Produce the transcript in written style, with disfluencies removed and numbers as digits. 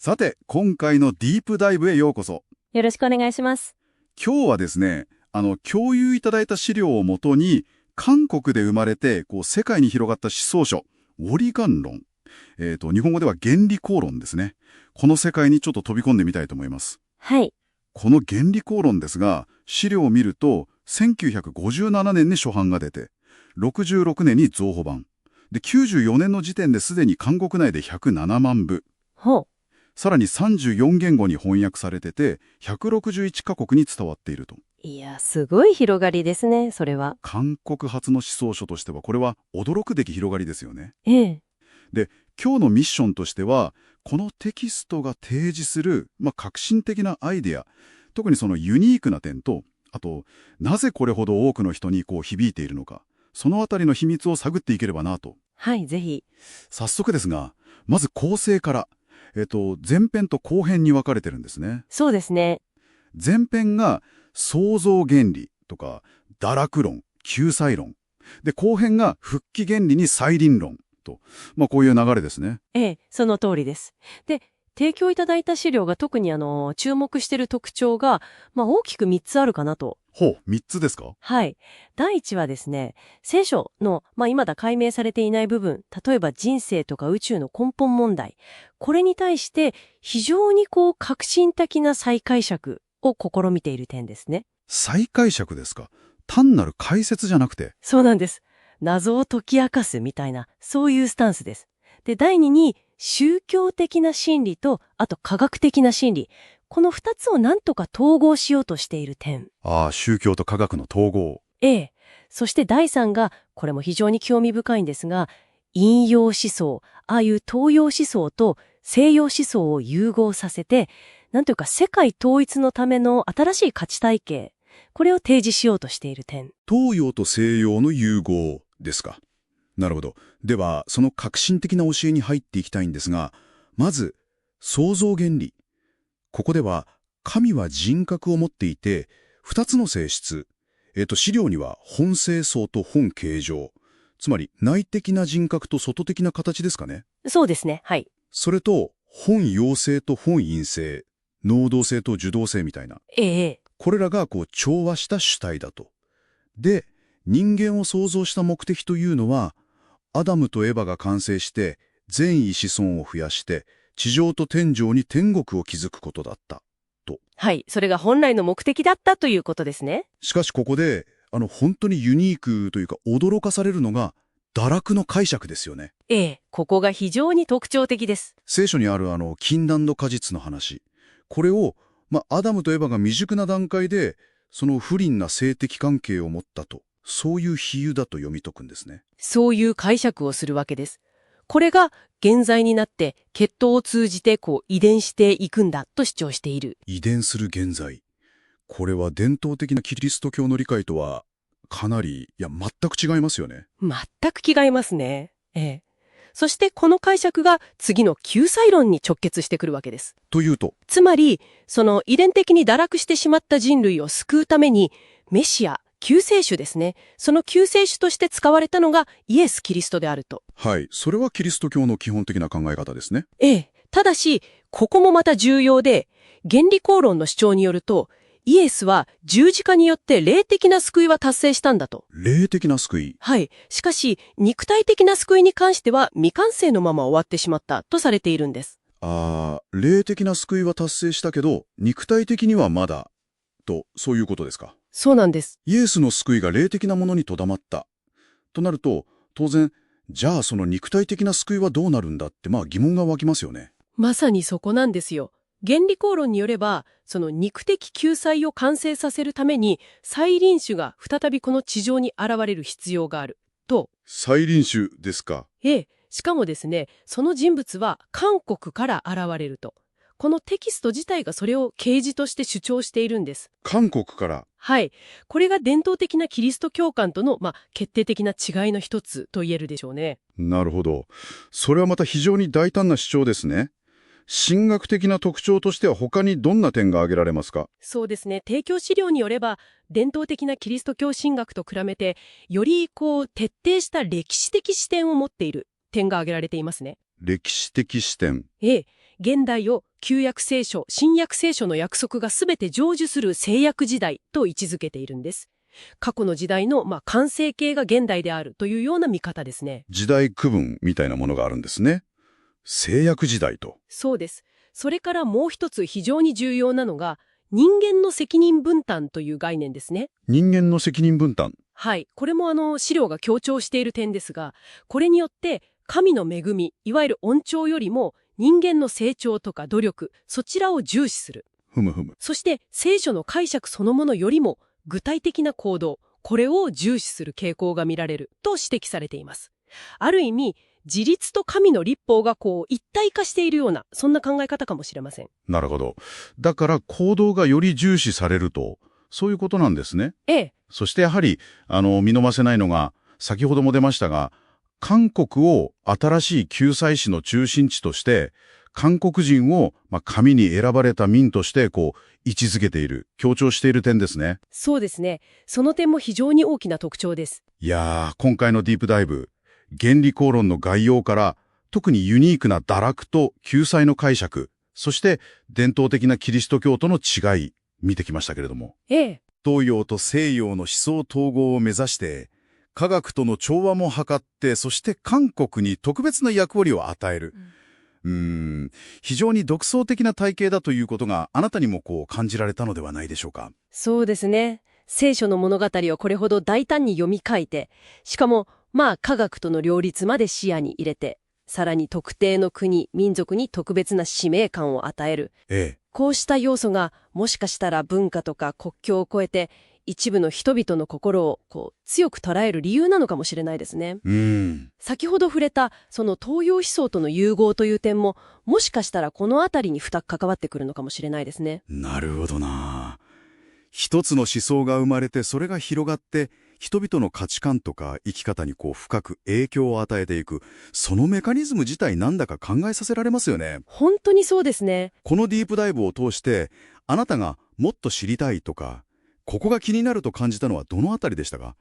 さて、今回のディープダイブへようこそ。よろしくお願いします。今日はですね、共有いただいた資料をもとに、韓国で生まれて、世界に広がった思想書、ウォリガン論。日本語では原理講論ですね。この世界にちょっと飛び込んでみたいと思います。はい。この原理講論ですが、資料を見ると、1957年に初版が出て、66年に増補版。で、94年の時点ですでに韓国内で107万部。ほう。さらに34言語に翻訳されてて、161カ国に伝わっていると。いや、すごい広がりですね、それは。韓国発の思想書としては、これは驚くべき広がりですよね。ええ。で、今日のミッションとしては、このテキストが提示する、革新的なアイデア、特にそのユニークな点と、あと、なぜこれほど多くの人に響いているのか、そのあたりの秘密を探っていければなと。はい、ぜひ。早速ですが、まず構成から、前編と後編に分かれてるんですね。そうですね。前編が創造原理とか堕落論、救済論。で、後編が復帰原理に再臨論と。こういう流れですね。ええ、その通りです。で、提供いただいた資料が特に注目している特徴が、大きく3つあるかなと。ほう、3つですか？はい。第一はですね、聖書の、未だ解明されていない部分、例えば人生とか宇宙の根本問題、これに対して非常に革新的な再解釈を試みている点ですね。再解釈ですか？単なる解説じゃなくて。そうなんです。謎を解き明かすみたいな、そういうスタンスです。で、第二に、宗教的な真理と、あと科学的な真理。この二つを何とか統合しようとしている点。ああ、宗教と科学の統合。ええ。そして第三が、これも非常に興味深いんですが、引用思想、ああいう東洋思想と西洋思想を融合させて、なんというか世界統一のための新しい価値体系、これを提示しようとしている点。東洋と西洋の融合ですか。なるほど。では、その革新的な教えに入っていきたいんですが、まず、創造原理。ここでは、神は人格を持っていて、二つの性質。資料には本性相と本形状。つまり、内的な人格と外的な形ですかね。そうですね。はい。それと、本陽性と本陰性。能動性と受動性みたいな。ええ。これらが調和した主体だと。で、人間を創造した目的というのは、アダムとエバが完成して、善意子孫を増やして、地上と天上に天国を築くことだった。と。はい。それが本来の目的だったということですね。しかしここで、本当にユニークというか驚かされるのが、堕落の解釈ですよね。ええ。ここが非常に特徴的です。聖書にある禁断の果実の話。これを、アダムとエバが未熟な段階で、その不倫な性的関係を持ったと。そういう比喩だと読み解くんですね。そういう解釈をするわけです。これが現在になって血統を通じて遺伝していくんだと主張している。遺伝する現在。これは伝統的なキリスト教の理解とはかなり、全く違いますよね。全く違いますね。ええ。そしてこの解釈が次の救済論に直結してくるわけです。というと、つまり、その遺伝的に堕落してしまった人類を救うために、メシア、救世主ですね。その救世主として使われたのがイエス・キリストであると。はい、それはキリスト教の基本的な考え方ですね。ええ。ただし、ここもまた重要で、原理講論の主張によると、イエスは十字架によって霊的な救いは達成したんだと。霊的な救い。はい。しかし、肉体的な救いに関しては未完成のまま終わってしまったとされているんです。霊的な救いは達成したけど、肉体的にはまだ、と、そういうことですか。そうなんです。イエスの救いが霊的なものにとどまった。となると、当然、じゃあその肉体的な救いはどうなるんだって疑問が湧きますよね。まさにそこなんですよ。原理講論によれば、その肉的救済を完成させるために、再臨主が再びこの地上に現れる必要がある。と。再臨主ですか。しかもですね、その人物は韓国から現れると。このテキスト自体がそれを啓示として主張しているんです。韓国から。はい。これが伝統的なキリスト教観との、決定的な違いの一つと言えるでしょうね。なるほど。それはまた非常に大胆な主張ですね。神学的な特徴としては他にどんな点が挙げられますか？そうですね。提供資料によれば、伝統的なキリスト教神学と比べて、より徹底した歴史的視点を持っている点が挙げられていますね。歴史的視点。現代を旧約聖書、新約聖書の約束が全て成就する聖約時代と位置づけているんです。過去の時代の、完成形が現代であるというような見方ですね。時代区分みたいなものがあるんですね。聖約時代と。そうです。それからもう一つ非常に重要なのが、人間の責任分担という概念ですね。人間の責任分担。はい。これも資料が強調している点ですが、これによって神の恵み、いわゆる恩寵よりも人間の成長とか努力、そちらを重視する。ふむふむ。そして聖書の解釈そのものよりも具体的な行動、これを重視する傾向が見られると指摘されています。ある意味、自立と神の律法が一体化しているような、そんな考え方かもしれません。なるほど。だから行動がより重視されると、そういうことなんですね。ええ。そしてやはり、見逃せないのが、先ほども出ましたが、韓国を新しい救済史の中心地として、韓国人を、神に選ばれた民として、位置づけている、強調している点ですね。そうですね。その点も非常に大きな特徴です。いやー、今回のディープダイブ、原理公論の概要から、特にユニークな堕落と救済の解釈、そして伝統的なキリスト教との違い、見てきましたけれども。ええ。東洋と西洋の思想統合を目指して、科学との調和も図って、そして韓国に特別な役割を与える。非常に独創的な体系だということがあなたにも感じられたのではないでしょうか。そうですね。聖書の物語をこれほど大胆に読み書いて、しかも科学との両立まで視野に入れて、さらに特定の国、民族に特別な使命感を与える。こうした要素がもしかしたら文化とか国境を越えて一部の人々の心を強く捉える理由なのかもしれないですね。先ほど触れたその東洋思想との融合という点ももしかしたらこのあたりに深く関わってくるのかもしれないですね。なるほどな。一つの思想が生まれてそれが広がって人々の価値観とか生き方に深く影響を与えていく、そのメカニズム自体なんだか考えさせられますよね。本当にそうですね。このディープダイブを通してあなたがもっと知りたいとかここが気になると感じたのはどのあたりでしたか？